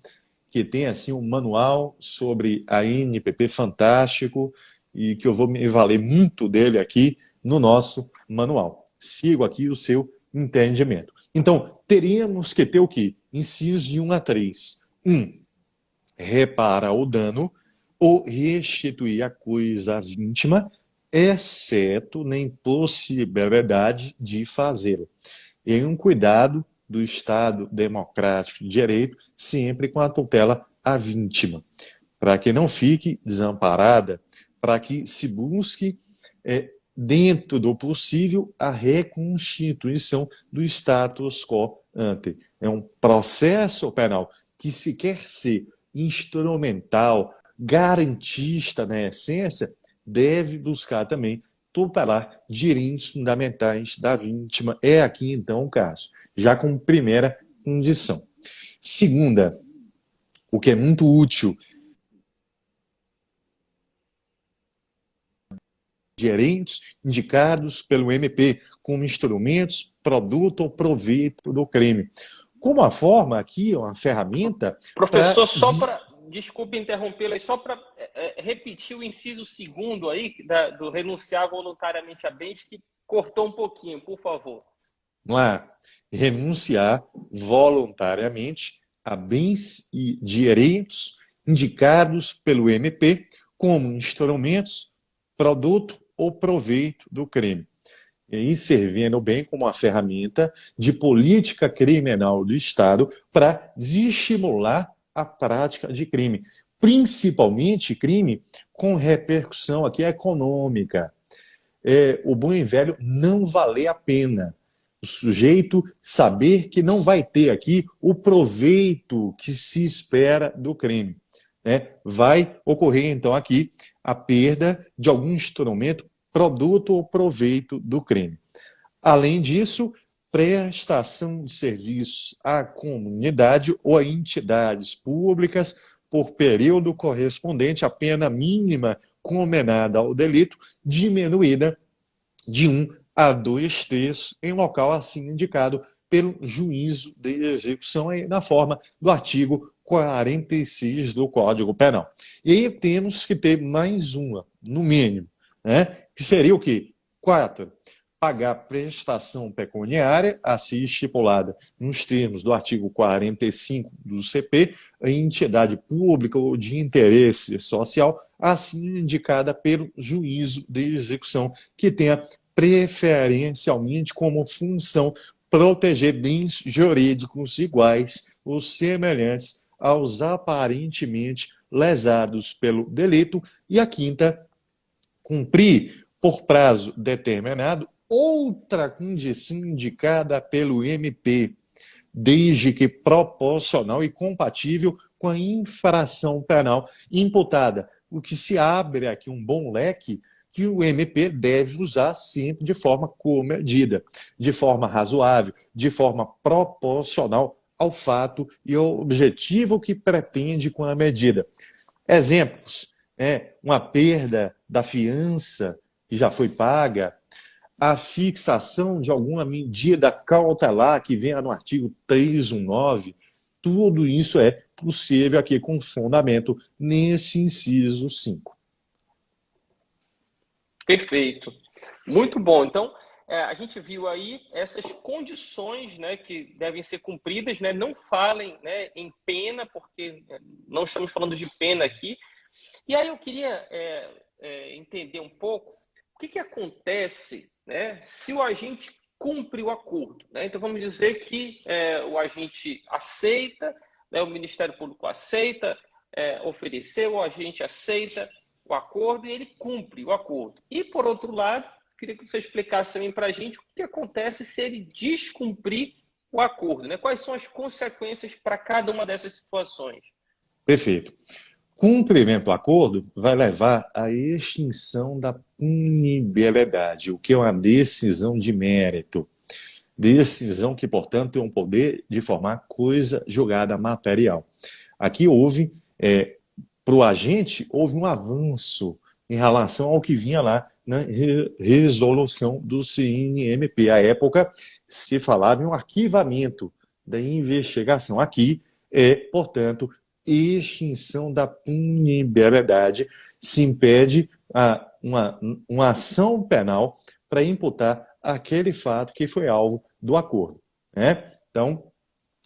que tem assim um manual sobre a NPP fantástico, e que eu vou me valer muito dele aqui no nosso manual. Sigo aqui o seu entendimento. Então, teríamos que ter o quê? Incisos de 1 a 3. 1. Repara o dano ou restituir a coisa íntima, exceto na impossibilidade de fazê-lo. e um cuidado do Estado democrático de direito, sempre com a tutela à vítima, para que não fique desamparada, para que se busque, dentro do possível, a reconstituição do status quo ante. É um processo penal que, se quer ser instrumental, garantista na essência, deve buscar também tutelar direitos fundamentais da vítima. É aqui, então, o caso, já como primeira condição. Segunda, o que é muito útil, gerentes indicados pelo MP como instrumentos, produto ou proveito do crime. Como a forma aqui, uma ferramenta Professor, só para, desculpe interrompê-la, só para repetir o inciso segundo aí, do renunciar voluntariamente a bens, que cortou um pouquinho, por favor. Não é? Renunciar voluntariamente a bens e direitos indicados pelo MP como instrumentos, produto ou proveito do crime. E aí servindo bem como uma ferramenta de política criminal do Estado para desestimular a prática de crime, principalmente crime com repercussão aqui econômica. O bom e velho não valer a pena. O sujeito saber que não vai ter aqui o proveito que se espera do crime. Vai ocorrer, então, aqui a perda de algum instrumento, produto ou proveito do crime. Além disso, prestação de serviços à comunidade ou a entidades públicas por período correspondente à pena mínima condenada ao delito, diminuída de 1 a 2 terços em local assim indicado pelo juízo de execução, na forma do artigo 46 do Código Penal. E aí temos que ter mais uma, no mínimo, que seria o quê? 4. Pagar prestação pecuniária, assim estipulada nos termos do artigo 45 do CP, a entidade pública ou de interesse social, assim indicada pelo juízo de execução, que tenha preferencialmente como função proteger bens jurídicos iguais ou semelhantes aos aparentemente lesados pelo delito. E a 5ª, cumprir por prazo determinado outra condição indicada pelo MP, desde que proporcional e compatível com a infração penal imputada, o que se abre aqui um bom leque que o MP deve usar sempre de forma comedida, de forma razoável, de forma proporcional ao fato e ao objetivo que pretende com a medida. Exemplos, uma perda da fiança que já foi paga, a fixação de alguma medida cautelar que venha no artigo 319, tudo isso é possível aqui com fundamento nesse inciso 5. Perfeito. Muito bom. Então, a gente viu aí essas condições, que devem ser cumpridas, não falem, em pena, porque não estamos falando de pena aqui. E aí eu queria entender um pouco o que acontece, se o agente cumpre o acordo. Então, vamos dizer que o agente aceita, o Ministério Público aceita, ofereceu, o agente aceita o acordo e ele cumpre o acordo. E, por outro lado, queria que você explicasse também para a gente o que acontece se ele descumprir o acordo. Quais são as consequências para cada uma dessas situações? Perfeito. Cumprimento do acordo vai levar à extinção da punibilidade, o que é uma decisão de mérito. Decisão que, portanto, tem um poder de formar coisa julgada material. Aqui houve, para o agente, houve um avanço em relação ao que vinha lá na resolução do CNMP. À época, se falava em um arquivamento da investigação. Aqui portanto, extinção da punibilidade, se impede uma ação penal para imputar aquele fato que foi alvo do acordo. Então,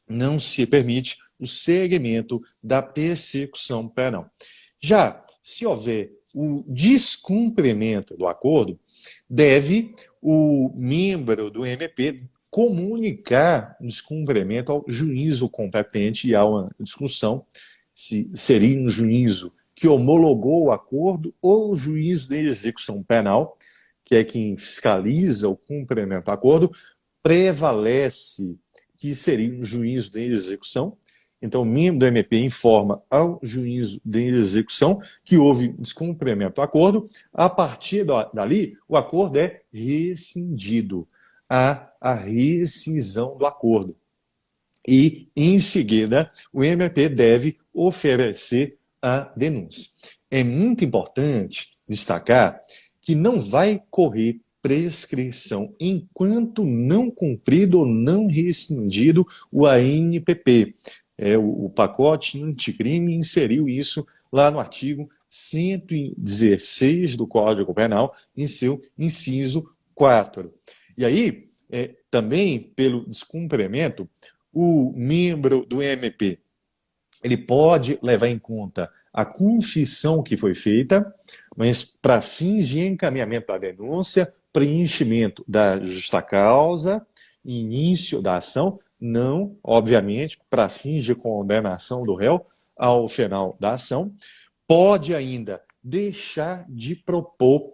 não se permite o segmento da persecução penal. Já, se houver o descumprimento do acordo, deve o membro do MP comunicar o descumprimento ao juízo competente e há uma discussão se seria um juízo que homologou o acordo ou o juízo de execução penal, que é quem fiscaliza o cumprimento do acordo, prevalece que seria um juízo de execução. Então, o membro do MP informa ao juízo de execução que houve descumprimento do acordo. A partir dali, o acordo é rescindido. Há a rescisão do acordo. E, em seguida, o MP deve oferecer a denúncia. É muito importante destacar que não vai correr prescrição enquanto não cumprido ou não rescindido o ANPP. O pacote anticrime inseriu isso lá no artigo 116 do Código Penal, em seu inciso 4. E aí, também pelo descumprimento, o membro do MP ele pode levar em conta a confissão que foi feita, mas para fins de encaminhamento da denúncia, preenchimento da justa causa, início da ação, não, obviamente, para fins de condenação do réu ao final da ação, pode ainda deixar de propor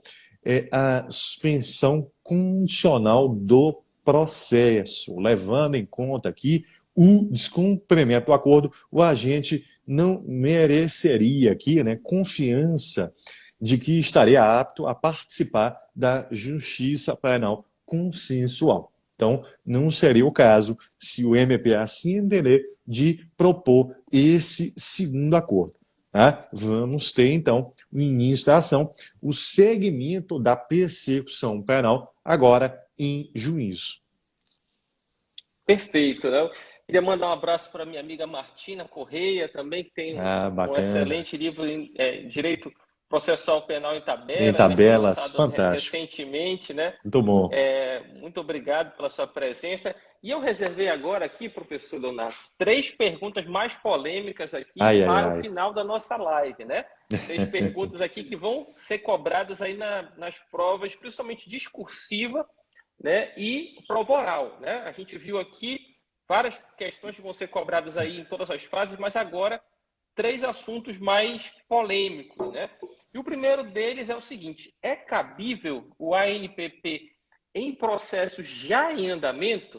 a suspensão condicional do processo, levando em conta aqui o descumprimento do acordo, o agente não mereceria aqui, né, confiança de que estaria apto a participar da justiça penal consensual. Então, não seria o caso, se o MP assim entender, de propor esse segundo acordo. Tá? Vamos ter, então, o início da ação, o segmento da persecução penal, agora em juízo. Perfeito, né? Queria mandar um abraço para minha amiga Martina Correia, também, que tem um excelente livro em Direito Processual Penal em Tabelas. Em tabelas, né, fantástico. Recentemente, né? Muito bom. Muito obrigado pela sua presença. E eu reservei agora aqui, professor Leonardo, 3 perguntas mais polêmicas aqui para o final da nossa live, né? 3 perguntas aqui que vão ser cobradas aí nas provas, principalmente discursiva, né? E prova oral, né? A gente viu aqui várias questões que vão ser cobradas aí em todas as fases, mas agora 3 assuntos mais polêmicos, né? E o primeiro deles é o seguinte: é cabível o ANPP em processos já em andamento?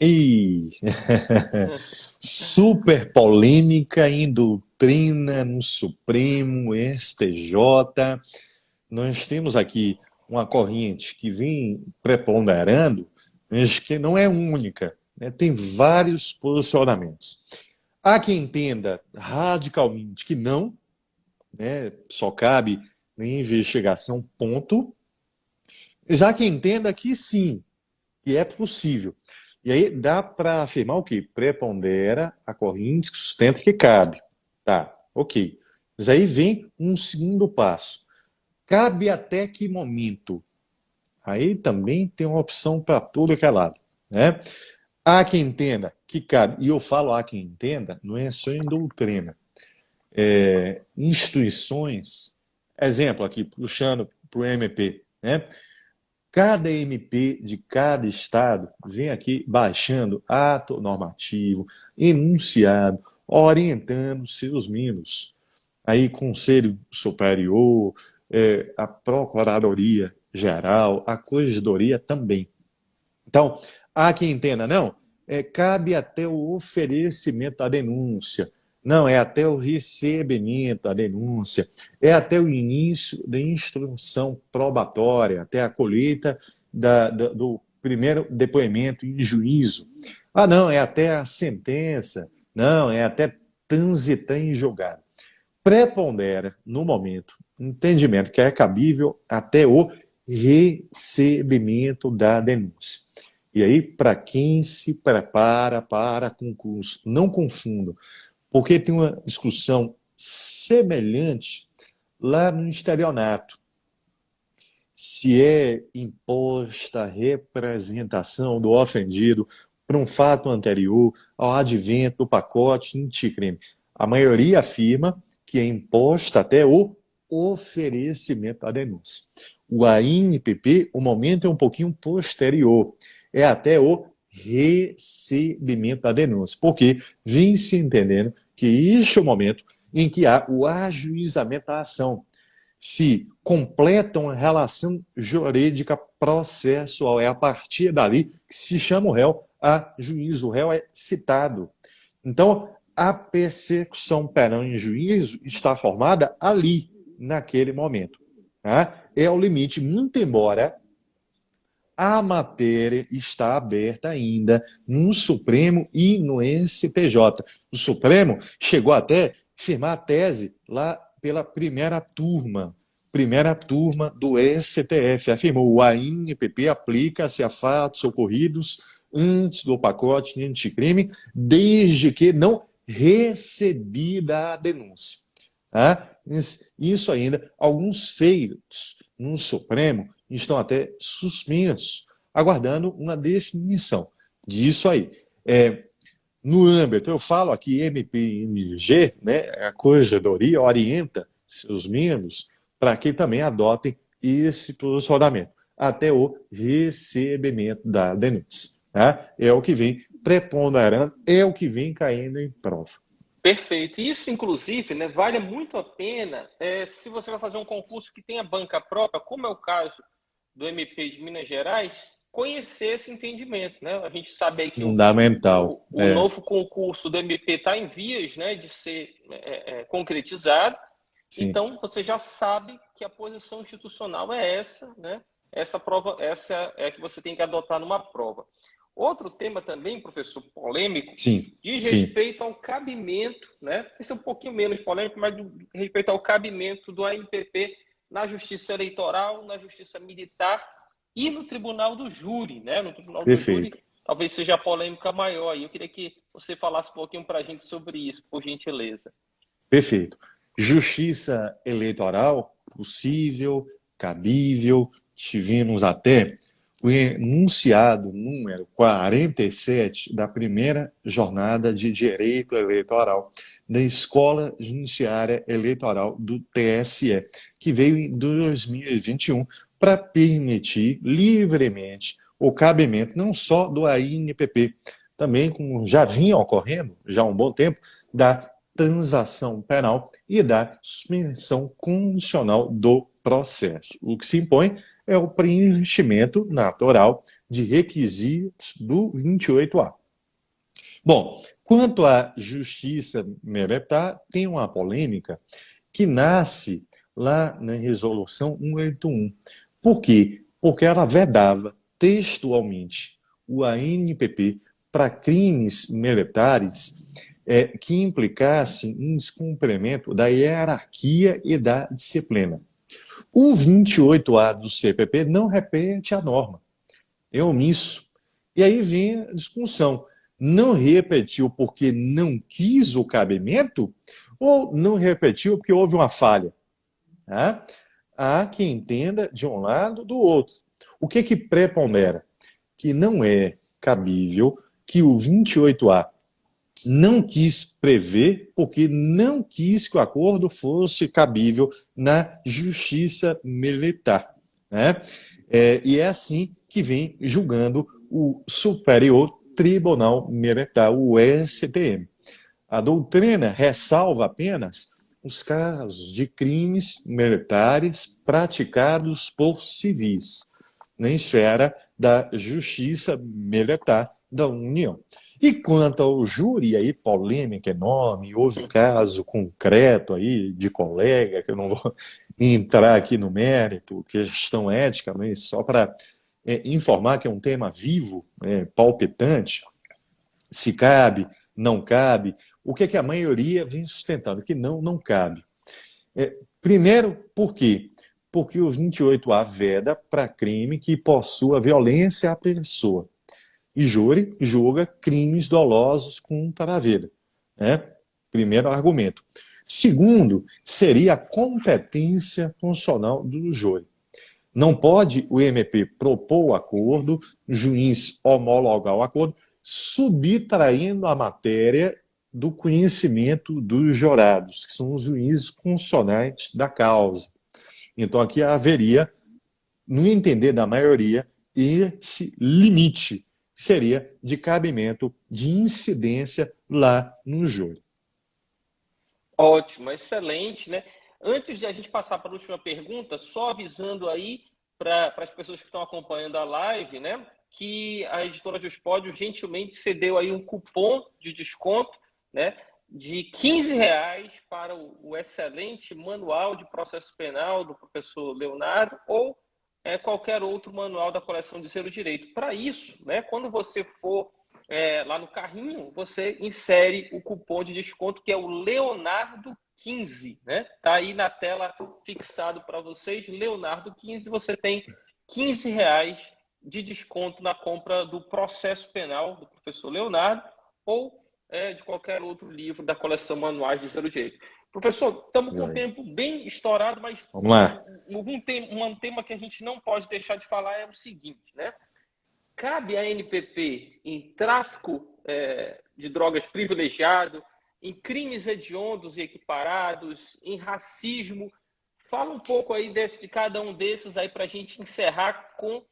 Super polêmica em doutrina no Supremo, STJ. Nós temos aqui uma corrente que vem preponderando, mas que não é única, né? Tem vários posicionamentos. Há quem entenda radicalmente que não, né? Só cabe investigação, ponto. Já quem entenda que sim, que é possível. E aí dá para afirmar o quê? Prepondera a corrente que sustenta que cabe. Tá, ok. Mas aí vem um segundo passo. Cabe até que momento? Aí também tem uma opção para tudo que é lado, né? Há quem entenda que cabe, e eu falo há quem entenda, não é só em doutrina. Instituições, exemplo aqui, puxando para o MP, né? Cada MP de cada estado vem aqui baixando ato normativo, enunciado, orientando seus membros. Aí, Conselho Superior, a Procuradoria Geral, a Corregedoria também. Então, há quem entenda, não, cabe até o oferecimento da denúncia, não, é até o recebimento da denúncia, é até o início da instrução probatória, até a colheita do primeiro depoimento em juízo. Ah, não, é até a sentença, não, é até transitar em julgado. Prepondera, no momento, entendimento que é cabível até o recebimento da denúncia. E aí, para quem se prepara para concurso, não confundam, porque tem uma discussão semelhante lá no estelionato. Se é imposta a representação do ofendido para um fato anterior ao advento do pacote anticrime. A maioria afirma que é imposta até o oferecimento da denúncia. O ANPP, o momento é um pouquinho posterior, é até o recebimento da denúncia, porque vem se entendendo que este é o momento em que há o ajuizamento da ação, se completa uma relação jurídica processual. É a partir dali que se chama o réu a juízo, o réu é citado. Então, a persecução perante juízo está formada ali, naquele momento. Tá? É o limite, muito embora a matéria está aberta ainda no Supremo e no STJ. O Supremo chegou até a firmar a tese lá pela primeira turma do STF. Afirmou: o ANPP aplica-se a fatos ocorridos antes do pacote anticrime, desde que não recebida a denúncia. Tá? Isso ainda, alguns feitos no Supremo estão até suspensos, aguardando uma definição disso aí. No âmbito, eu falo aqui, MPMG, né, a Corregedoria orienta seus membros para que também adotem esse posicionamento, até o recebimento da denúncia. Tá? É o que vem preponderando, é o que vem caindo em prova. Perfeito. Isso, inclusive, né, vale muito a pena se você vai fazer um concurso que tenha banca própria, como é o caso do MP de Minas Gerais, conhecer esse entendimento. Né? A gente sabe aí que Fundamental. o novo concurso do MP está em vias, né, de ser concretizado. Sim. Então, você já sabe que a posição institucional é essa, né? Essa prova, essa é a que você tem que adotar numa prova. Outro tema também, professor, polêmico, diz respeito ao cabimento, né? Esse é um pouquinho menos polêmico, mas respeito ao cabimento do ANPP na Justiça Eleitoral, na Justiça Militar e no Tribunal do Júri, né? No Tribunal do Júri, talvez seja a polêmica maior. E eu queria que você falasse um pouquinho para a gente sobre isso, por gentileza. Perfeito. Justiça eleitoral, possível, cabível, tivemos até o enunciado número 47 da primeira jornada de direito eleitoral da Escola Judiciária Eleitoral do TSE, que veio em 2021 para permitir livremente o cabimento não só do ANPP, também, como já vinha ocorrendo já há um bom tempo, da transação penal e da suspensão condicional do processo. O que se impõe é o preenchimento natural de requisitos do 28A. Bom, quanto à justiça militar, tem uma polêmica que nasce lá na resolução 181. Por quê? Porque ela vedava textualmente o ANPP para crimes militares que implicassem em descumprimento da hierarquia e da disciplina. O 28A do CPP não repete a norma, é omisso. E aí vem a discussão. Não repetiu porque não quis o cabimento ou não repetiu porque houve uma falha? Tá? Há quem entenda de um lado do outro. O que prepondera? Que não é cabível que o 28A não quis prever porque não quis que o acordo fosse cabível na justiça militar. Né? E é assim que vem julgando o Superior Tribunal Militar, o STM. A doutrina ressalva apenas os casos de crimes militares praticados por civis, na esfera da justiça militar da União. E quanto ao júri, aí polêmica enorme, houve caso concreto aí de colega, que eu não vou entrar aqui no mérito, questão ética, mas só para informar que é um tema vivo, palpitante, se cabe, não cabe, o que a maioria vem sustentando? Que não cabe. Primeiro, por quê? Porque o 28A veda para crime que possua violência à pessoa. E júri julga crimes dolosos contra a vida. Né? Primeiro argumento. Segundo, seria a competência funcional do júri. Não pode o MP propor o acordo, o juiz homologar o acordo, subtraindo a matéria do conhecimento dos jurados, que são os juízes constitucionais da causa. Então aqui haveria, no entender da maioria, esse limite. seria de cabimento, de incidência lá no júri. Ótimo, excelente, né? Antes de a gente passar para a última pergunta, só avisando aí para as pessoas que estão acompanhando a live, né, que a editora Juspódio gentilmente cedeu aí um cupom de desconto, né, de R$ 15 para o excelente manual de processo penal do professor Leonardo ou qualquer outro manual da coleção de Zero Direito. Para isso, né, quando você for lá no carrinho, você insere o cupom de desconto que é o Leonardo 15, né? Tá aí na tela fixado para vocês, Leonardo 15, você tem R$ 15 de desconto na compra do processo penal do professor Leonardo ou de qualquer outro livro da coleção Manuais de Zero Direito. Professor, estamos com o tempo bem estourado, mas Vamos lá. um tema que a gente não pode deixar de falar é o seguinte, né? Cabe à NPP em tráfico de drogas privilegiado, em crimes hediondos e equiparados, em racismo. Fala um pouco aí de cada um desses aí para a gente encerrar com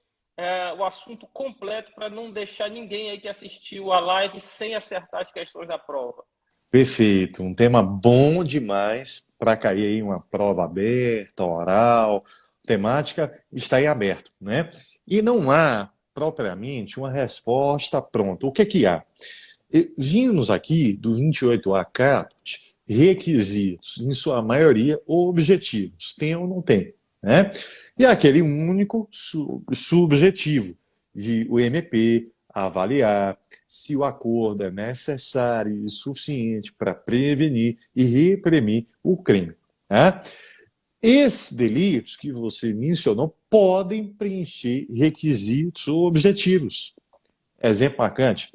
o assunto completo para não deixar ninguém aí que assistiu a live sem acertar as questões da prova. Perfeito, um tema bom demais para cair em uma prova aberta, oral, temática está em aberto, né? E não há propriamente uma resposta pronta. O que é que há? Vimos aqui do 28A caput requisitos, em sua maioria objetivos, tem ou não tem, né? E aquele único subjetivo de o MP avaliar se o acordo é necessário e suficiente para prevenir e reprimir o crime. Né? Esses delitos que você mencionou podem preencher requisitos ou objetivos. Exemplo marcante,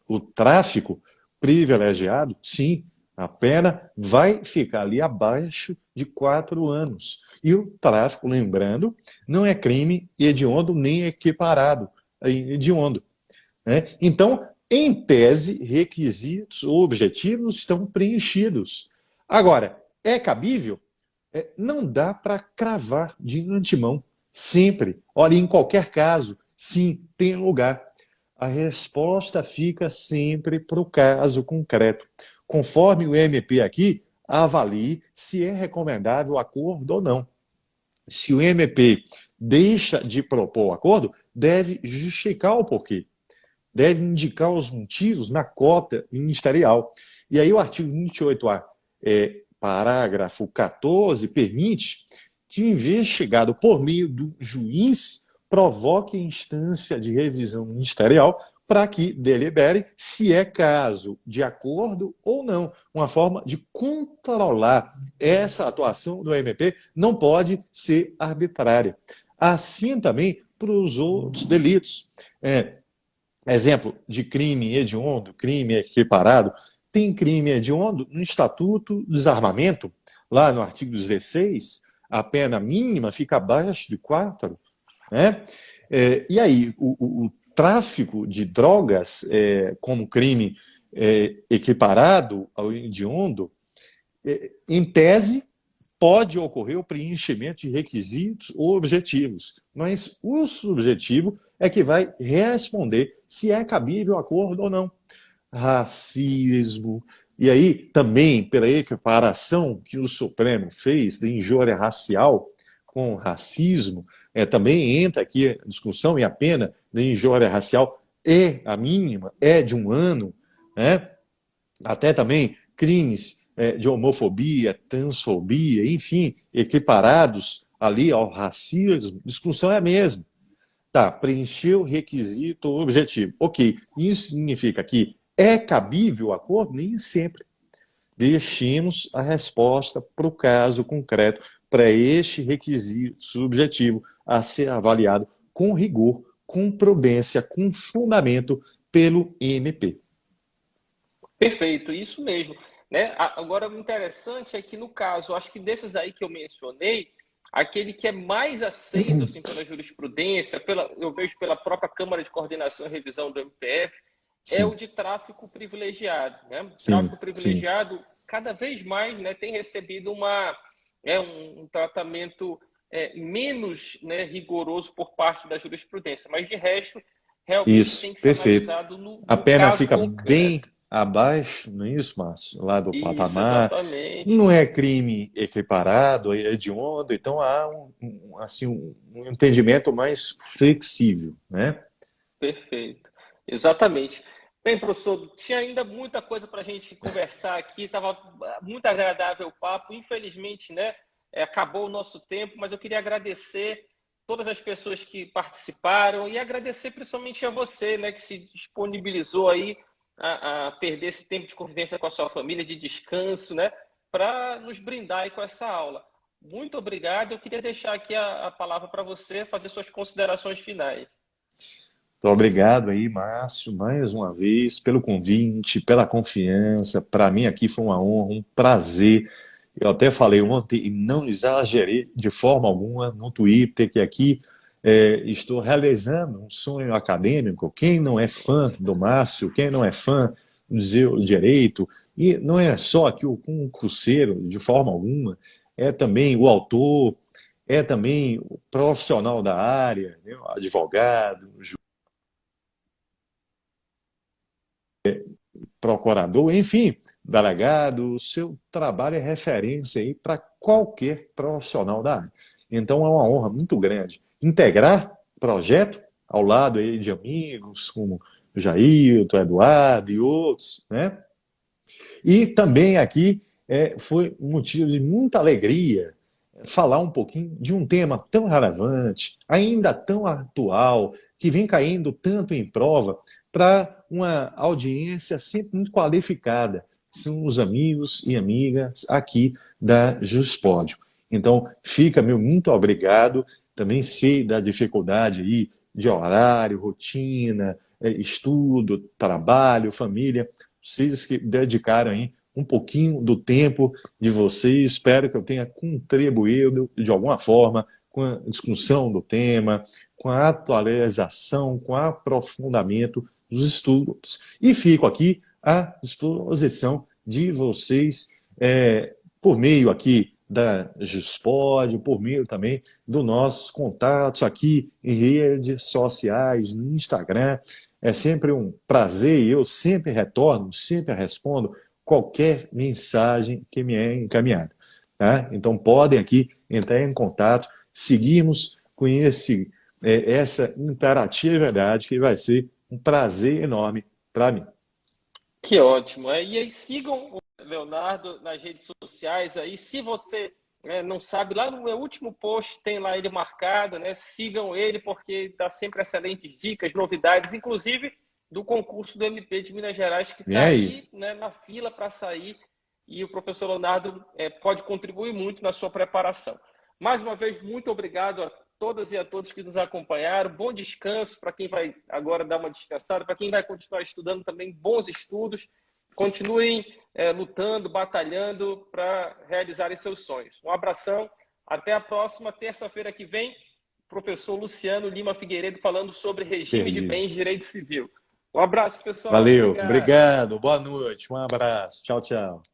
o tráfico privilegiado, sim, a pena vai ficar ali abaixo de 4 anos. E o tráfico, lembrando, não é crime hediondo nem equiparado a hediondo. Né? Então, em tese, requisitos ou objetivos estão preenchidos. Agora, é cabível? Não dá para cravar de antemão, sempre. Olha, em qualquer caso, sim, tem lugar. A resposta fica sempre para o caso concreto, conforme o MP aqui avalie se é recomendável o acordo ou não. Se o MP deixa de propor o acordo, deve justificar o porquê, deve indicar os motivos na cota ministerial. E aí o artigo 28A, parágrafo 14, permite que o investigado, por meio do juiz, provoque instância de revisão ministerial para que delibere se é caso de acordo ou não. Uma forma de controlar essa atuação do MP não pode ser arbitrária. Assim também para os outros delitos. Exemplo de crime hediondo, crime equiparado. Tem crime hediondo no Estatuto do Desarmamento, lá no artigo 16, a pena mínima fica abaixo de 4. Né? E aí, o tráfico de drogas como crime equiparado ao hediondo, em tese, pode ocorrer o preenchimento de requisitos ou objetivos, mas o subjetivo é que vai responder se é cabível o acordo ou não. Racismo, e aí também pela equiparação que o Supremo fez de injúria racial com racismo, também entra aqui a discussão e a pena de injúria racial é a mínima, é de 1 ano, né? Até também crimes de homofobia, transfobia, enfim, equiparados ali ao racismo, a discussão é a mesma. Tá, preencheu o requisito objetivo. Ok, isso significa que é cabível o acordo? Nem sempre. Deixemos a resposta para o caso concreto, para este requisito subjetivo a ser avaliado com rigor, com prudência, com fundamento pelo MP. Perfeito, isso mesmo. Né? Agora, o interessante é que, no caso, acho que desses aí que eu mencionei, aquele que é mais aceito assim, pela jurisprudência, eu vejo pela própria Câmara de Coordenação e Revisão do MPF, é o Sim, de tráfico privilegiado. Né? sim, Tráfico sim. privilegiado, cada vez mais, né, tem recebido um tratamento menos, né, rigoroso por parte da jurisprudência, mas de resto realmente Isso, tem que ser perfeito. analisado A no perna caso fica concreto. bem abaixo, não é isso, Márcio? Lá do Isso, patamar. exatamente. Não é crime equiparado, é hediondo, então há assim, um entendimento mais flexível, né? Perfeito. Exatamente. Bem, professor, tinha ainda muita coisa para a gente conversar aqui, estava muito agradável o papo. Infelizmente, né, acabou o nosso tempo, mas eu queria agradecer todas as pessoas que participaram e agradecer principalmente a você, né, que se disponibilizou aí a perder esse tempo de convivência com a sua família, de descanso, né, para nos brindar aí com essa aula. Muito obrigado. Eu queria deixar aqui a palavra para você fazer suas considerações finais. Então, obrigado aí, Márcio, mais uma vez, pelo convite, pela confiança. Para mim aqui foi uma honra, um prazer. Eu até falei ontem, e não exagerei de forma alguma no Twitter, que aqui estou realizando um sonho acadêmico. Quem não é fã do Márcio, quem não é fã do Zeu Direito, e não é só aqui o concurseiro, de forma alguma, é também o autor, é também o profissional da área, né, o advogado, procurador, enfim, delegado, o seu trabalho é referência aí para qualquer profissional da área. Então é uma honra muito grande integrar projeto ao lado aí de amigos como Jailton, Eduardo e outros, né? E também aqui foi um motivo de muita alegria falar um pouquinho de um tema tão relevante, ainda tão atual, que vem caindo tanto em prova, para uma audiência sempre muito qualificada. São os amigos e amigas aqui da Juspódio. Então, fica meu muito obrigado. Também sei da dificuldade aí de horário, rotina, estudo, trabalho, família. Vocês que dedicaram aí um pouquinho do tempo de vocês. Espero que eu tenha contribuído de alguma forma com a discussão do tema, com a atualização, com o aprofundamento dos estudos. E fico aqui à disposição de vocês, por meio aqui da Gispod, por meio também dos nossos contatos aqui em redes sociais, no Instagram. É sempre um prazer e eu sempre retorno, sempre respondo qualquer mensagem que me é encaminhada. Tá? Então podem aqui entrar em contato, seguirmos com essa interatividade que vai ser um prazer enorme para mim. Que ótimo. E aí sigam o Leonardo nas redes sociais aí. Se você não sabe, lá no meu último post tem lá ele marcado, né? Sigam ele porque dá sempre excelentes dicas, novidades, inclusive do concurso do MP de Minas Gerais que Vem está aí. aí, né, na fila para sair e o professor Leonardo pode contribuir muito na sua preparação. Mais uma vez, muito obrigado a todas e a todos que nos acompanharam. Bom descanso para quem vai agora dar uma descansada, para quem vai continuar estudando também, bons estudos. Continuem lutando, batalhando para realizarem seus sonhos. Um abração, até a próxima terça-feira que vem. Professor Luciano Lima Figueiredo falando sobre regime de Perdi. bens e direito civil. Um abraço, pessoal. Valeu, Obrigado. obrigado, boa noite, um abraço, tchau, tchau.